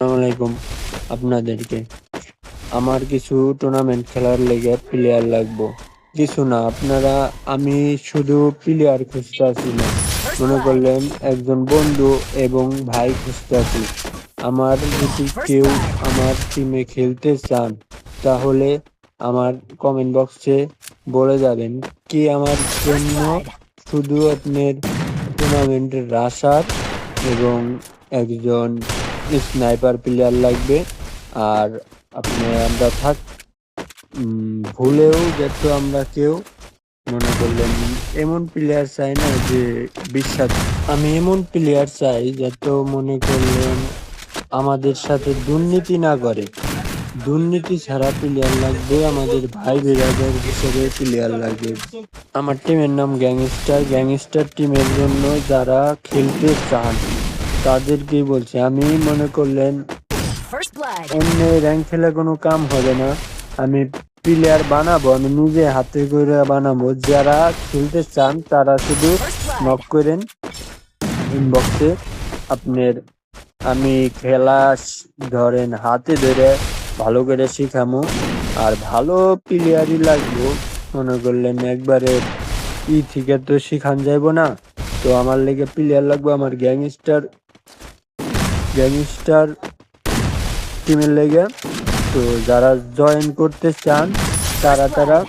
আসসালামু আলাইকুম আপনাদেরকে। আমার কিছু টুর্নামেন্ট খেলার লেগে প্লেয়ার লাগবো। কিছু না, আমি শুধু প্লেয়ার খুঁজতেছি না, First মনে blood. করলেন একজন বন্ধু এবং ভাই খুঁজতেছি। আমার যদি First কেউ blood. আমার টিমে খেলতে চান, তাহলে আমার কমেন্ট বক্সে বলে যাবেন কি আমার First জন্য blood. শুধু আপনার টুর্নামেন্টের রাশার এবং একজন স্নাইপার প্লেয়ার লাগবে। আর আমরা ভুলেও যাতে আমরা কেউ মনে করলেন এমন প্লেয়ার চাই না যে বিশ্বাস, আমি এমন প্লেয়ার চাই যাতে মনে করলেন আমাদের সাথে দুর্নীতি না করে। দুর্নীতি ছাড়া প্লেয়ার লাগবে, আমাদের ভাই বিরাদার হিসেবে প্লেয়ার লাগবে। আমার টিমের নাম গ্যাংস্টার। গ্যাংস্টার টিমের জন্য যারা খেলতে চান তাদেরকেই বলছি। আমি মনে করলেন First blood. এমনি র্যাঙ্ক খেলে কোনো কাম হবে না। আমি প্লেয়ার বানাবো, আমি নিজে হাতে করে বানাবো। যারা খেলতে চান তারা শুধু First blood. নক করেন ইনবক্সে আপনার। আমি ধরেন হাতে ধরে ভালো করে শিখামো। আর ভালো প্লেয়ারই লাগবো, মনে করলেন একবারে থেকে তো শিখান যাইবো না। তো আমার লেগে প্লেয়ার লাগবে আমার গ্যাংস্টার গ্যাংস্টার টিমের লেগে। তো যারা জয়েন করতে চান First তারা blood.